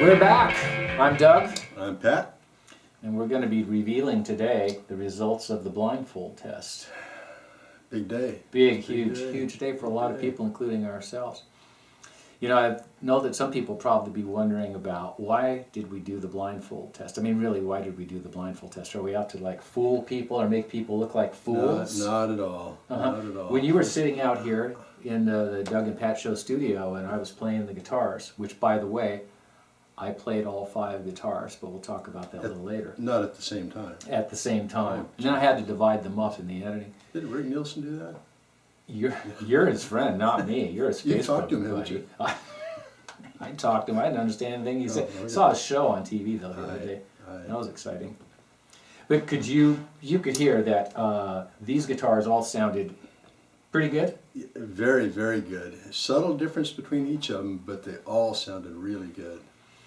We're back. I'm Doug. I'm Pat. And we're going to be revealing today the results of the blindfold test. Big day. Huge day for a lot of people, including ourselves. You know, I know that some people probably be wondering about why did we do the blindfold test? I mean, really, why did we do the blindfold test? Are we out to like fool people or make people look like fools? Not at all. Not at all. When you were sitting out here in the Doug and Pat Show studio and I was playing the guitars, which by the way, I played all 5 guitars, but we'll talk about that a little later. Not at the same time. At the same time. And then I had to divide them up in the editing. Did Rick Nielsen do that? You're his friend, not me. You're his You Facebook talked to him, haven't buddy. you? I talked to him. I didn't understand anything he said. Okay. Saw a show on TV though the other day. Right. That was exciting. But you could hear that these guitars all sounded pretty good. Very, very good. Subtle difference between each of them, but they all sounded really good.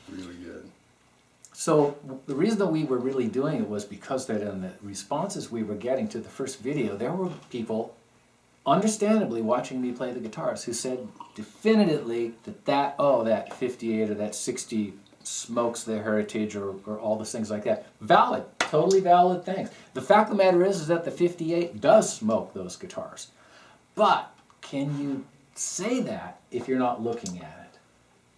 Really good. So the reason that we were really doing it was because that in the responses we were getting to the first video, there were people, understandably, watching me play the guitars who said definitively that 58 or that 60 smokes the Heritage or all those things like that. Valid, totally valid things. The fact of the matter is that the 58 does smoke those guitars. But can you say that if you're not looking at it?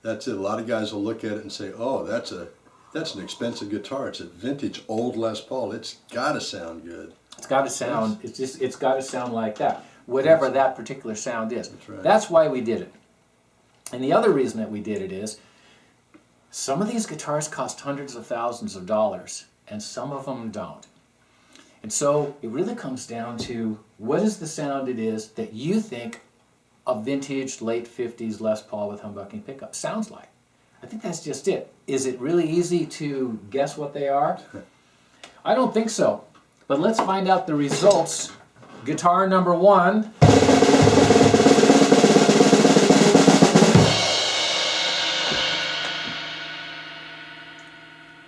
That's it. A lot of guys will look at it and say, "Oh, that's an expensive guitar. It's a vintage old Les Paul. It's got to sound good." It's got to sound. It's got to sound like that. Whatever that particular sound is. That's right. That's why we did it. And the other reason that we did it is some of these guitars cost hundreds of thousands of dollars, and some of them don't. And so it really comes down to what is the sound it is that you think a vintage late 50s Les Paul with humbucking pickup sounds like. I think that's just it. Is it really easy to guess what they are? I don't think so. But let's find out the results. Guitar number 1.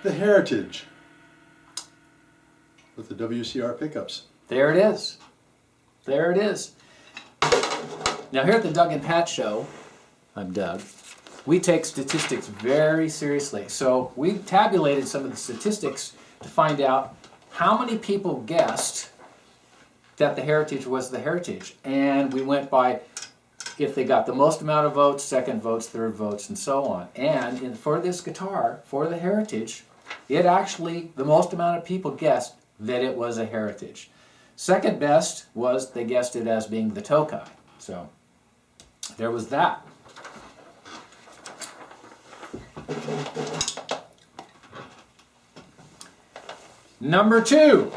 The Heritage with the WCR pickups. There it is. There it is. Now here at the Doug and Pat Show, I'm Doug, we take statistics very seriously. So we tabulated some of the statistics to find out how many people guessed that the Heritage was the Heritage. And we went by if they got the most amount of votes, second votes, third votes, and so on. And for this guitar, for the Heritage, it actually, the most amount of people guessed that it was a Heritage. Second best was they guessed it as being the Tokai. So there was that. Number 2.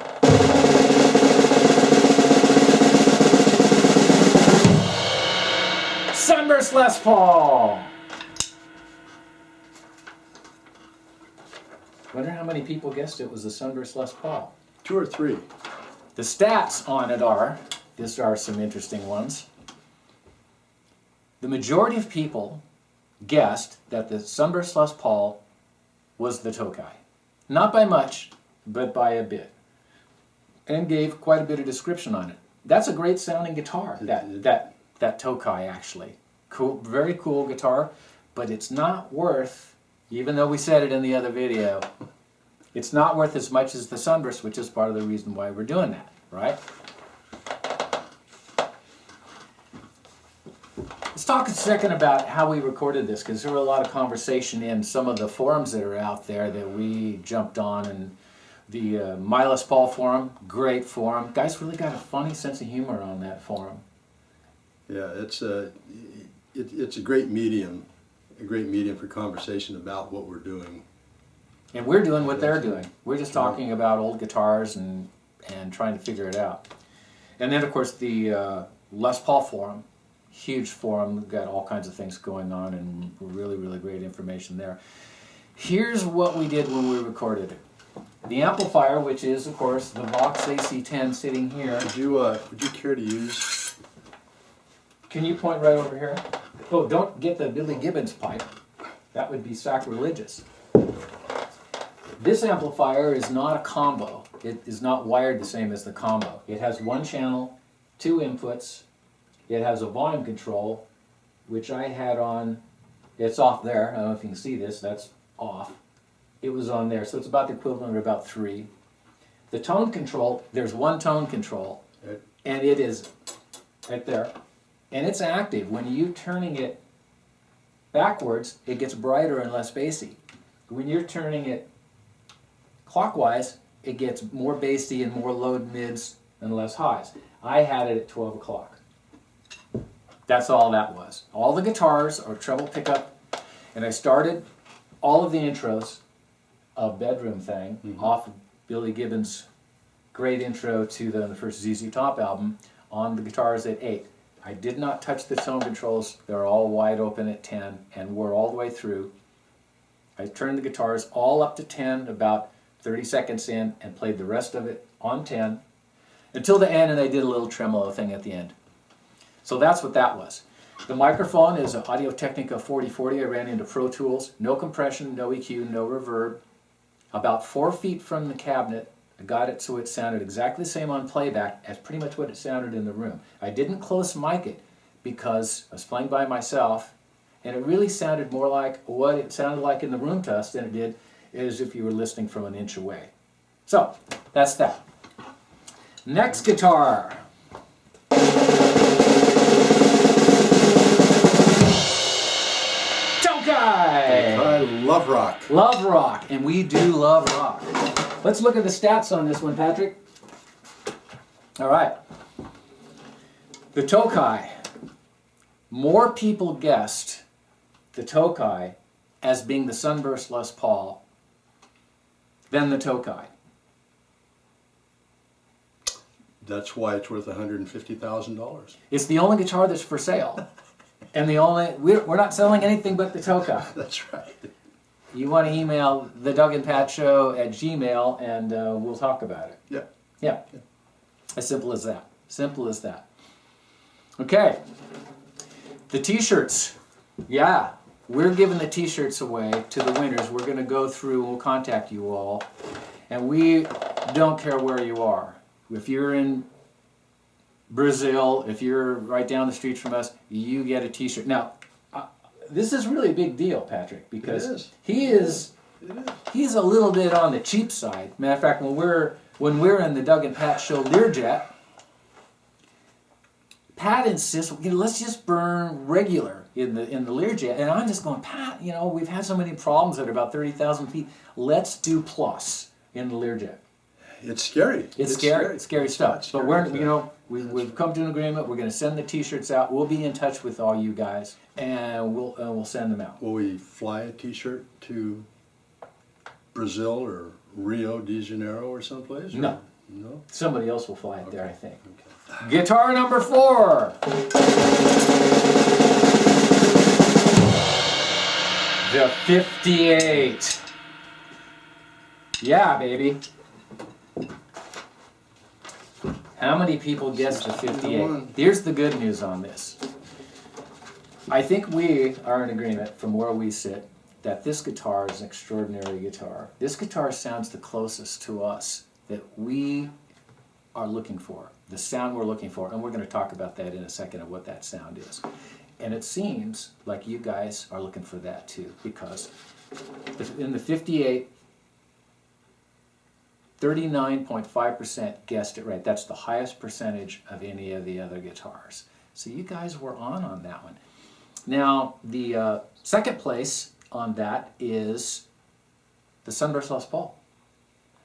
Sunburst Les Paul. Wonder how many people guessed it was the Sunburst Les Paul. 2 or 3. The stats on it are, these are some interesting ones. The majority of people guessed that the Sunburst Les Paul was the Tokai. Not by much, but by a bit. And gave quite a bit of description on it. That's a great sounding guitar, that Tokai actually. Cool, very cool guitar, but it's not worth, even though we said it in the other video, it's not worth as much as the Sunburst, which is part of the reason why we're doing that, right? Let's talk a second about how we recorded this, because there were a lot of conversation in some of the forums that are out there that we jumped on, and the My Les Paul forum, great forum. Guys really got a funny sense of humor on that forum. Yeah, it's a great medium for conversation about what we're doing. And we're doing what they're doing. We're just talking about old guitars and trying to figure it out. And then, of course, the Les Paul forum, huge forum. We've got all kinds of things going on and really, really great information there. Here's what we did when we recorded it. The amplifier, which is, of course, the Vox AC10 sitting here. Would you care to use? Can you point right over here? Oh, don't get the Billy Gibbons pipe. That would be sacrilegious. This amplifier is not a combo. It is not wired the same as the combo. It has one channel, 2 inputs. It has a volume control, which I had on. It's off there. I don't know if you can see this. That's off. It was on there, so it's about the equivalent of about 3. The tone control, there's one tone control, Right. and it is right there. And it's active. When you're turning it backwards, it gets brighter and less bassy. When you're turning it clockwise, it gets more bassy and more low mids and less highs. I had it at 12 o'clock. That's all that was. All the guitars are treble pickup, and I started all of the intros of Bedroom Thing off of Billy Gibbons' great intro to the first ZZ Top album on the guitars at 8. I did not touch the tone controls. They're all wide open at 10 and were all the way through. I turned the guitars all up to 10 about 30 seconds in and played the rest of it on 10 until the end, and I did a little tremolo thing at the end. So that's what that was. The microphone is an Audio-Technica 4040. I ran into Pro Tools. No compression, no EQ, no reverb. About 4 feet from the cabinet, I got it so it sounded exactly the same on playback as pretty much what it sounded in the room. I didn't close mic it because I was playing by myself, and it really sounded more like what it sounded like in the room to us than it did as if you were listening from an inch away. So, that's that. Next guitar. Tokai! I love rock. Love rock, and we do love rock. Let's look at the stats on this one, Patrick. All right. The Tokai. More people guessed the Tokai as being the Sunburst Les Paul than the Tokai. That's why it's worth $150,000. It's the only guitar that's for sale. And we're not selling anything but the Tokai. That's right. You want to email the Doug and Pat Show at Gmail, and we'll talk about it. Yeah. Yeah. As simple as that. Simple as that. Okay. The t-shirts. Yeah. We're giving the t-shirts away to the winners. We're going to go through and we'll contact you all. And we don't care where you are. If you're in Brazil, if you're right down the street from us, you get a t-shirt. Now, this is really a big deal, Patrick, because he's a little bit on the cheap side. Matter of fact, when we're in the Doug and Pat Show Learjet, Pat insists, let's just burn regular in the Learjet, and I'm just going, Pat, we've had so many problems at about 30,000 feet. Let's do plus in the Learjet. It's scary. It's scary. It's scary stuff. It's But scary we've come to an agreement. We're going to send the t-shirts out. We'll be in touch with all you guys, and we'll send them out. Will we fly a t-shirt to Brazil or Rio de Janeiro or someplace? No. No? Somebody else will fly it there, I think. Okay. Guitar number 4. The 58. Yeah, baby. How many people guessed the 58? Here's the good news on this. I think we are in agreement from where we sit that this guitar is an extraordinary guitar. This guitar sounds the closest to us that we are looking for, the sound we're looking for, and we're going to talk about that in a second of what that sound is. And it seems like you guys are looking for that too, because in the 58, 39.5% guessed it right. That's the highest percentage of any of the other guitars. So you guys were on that one. Now, the second place on that is the Sunburst Les Paul.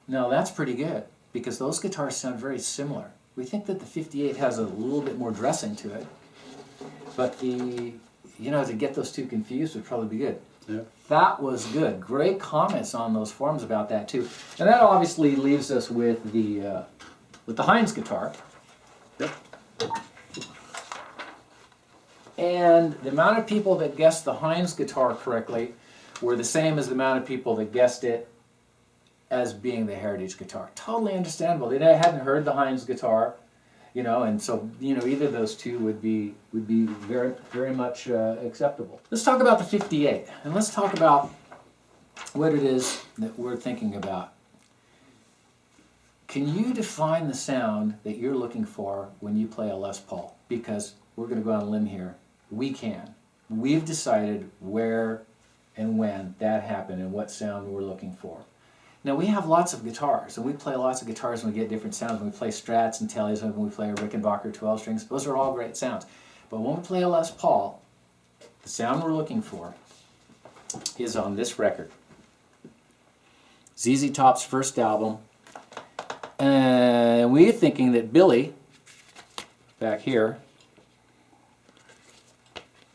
Now, that's pretty good because those guitars sound very similar. We think that the 58 has a little bit more dressing to it, but to get those two confused would probably be good. Yeah. That was good. Great comments on those forums about that too. And that obviously leaves us with the Hinds guitar. Yep. And the amount of people that guessed the Hinds guitar correctly were the same as the amount of people that guessed it as being the Heritage guitar. Totally understandable. They hadn't heard the Hinds guitar, and so either of those two would be very, very much acceptable. Let's talk about the 58, and let's talk about what it is that we're thinking about. Can you define the sound that you're looking for when you play a Les Paul? Because we're going to go on a limb here. We can. We've decided where and when that happened and what sound we're looking for. Now we have lots of guitars, and we play lots of guitars and we get different sounds. When we play Strats and Tellys, and when we play a Rickenbacker 12 strings, those are all great sounds. But when we play a Les Paul, the sound we're looking for is on this record. ZZ Top's first album. And we're thinking that Billy, back here,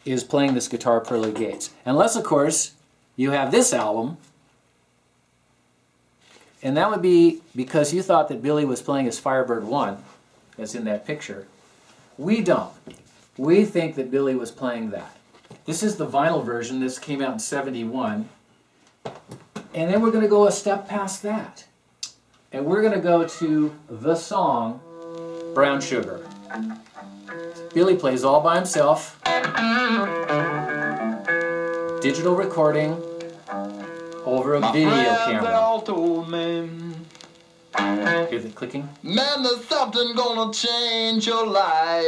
is playing this guitar Pearly Gates. Unless, of course, you have this album, and that would be because you thought that Billy was playing his Firebird 1, as in that picture. We don't. We think that Billy was playing that. This is the vinyl version. This came out in '71. And then we're going to go a step past that. And we're going to go to the song, Brown Sugar. Billy plays all by himself. Digital recording over a video camera. All told me, Hear the clicking? man, there's something gonna change your life.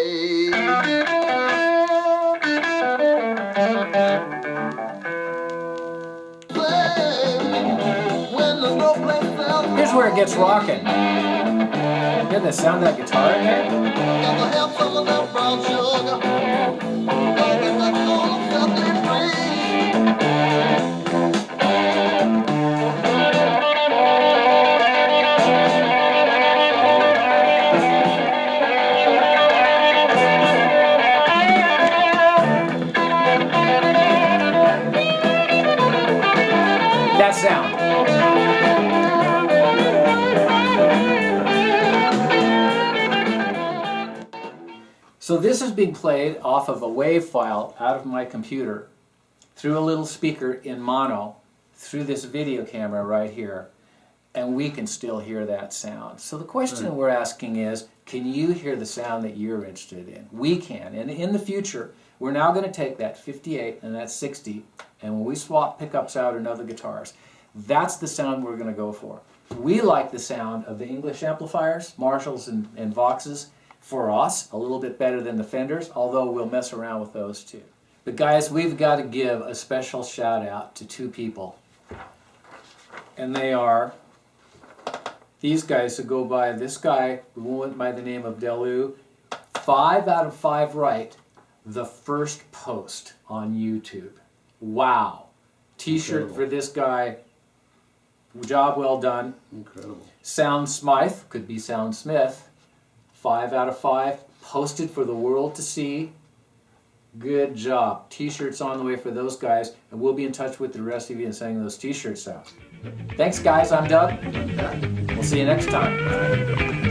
When there's no place else, Here's where it gets rocking. Hear the sound of that guitar in there? gotta have some of that brown sugar. That's gonna set me free. That sound. So this is being played off of a WAV file out of my computer through a little speaker in mono through this video camera right here, and we can still hear that sound. So the question we're asking is, can you hear the sound that you're interested in? We can, and in the future we're now going to take that 58 and that 60, and when we swap pickups out in other guitars, that's the sound we're going to go for. We like the sound of the English amplifiers, Marshalls and Voxes, for us, a little bit better than the Fenders, although we'll mess around with those too. But guys, we've got to give a special shout out to two people. And they are these guys who go by, this guy who went by the name of Delu, 5 out of 5 right, the first post on YouTube. Wow. T-shirt Incredible. for this guy, job well done. Incredible. Sound Smythe, could be Sound Smith, 5 out of 5, posted for the world to see. Good job. T-shirts on the way for those guys, and we'll be in touch with the rest of you and sending those T-shirts out. Thanks guys, I'm Doug. We'll see you next time.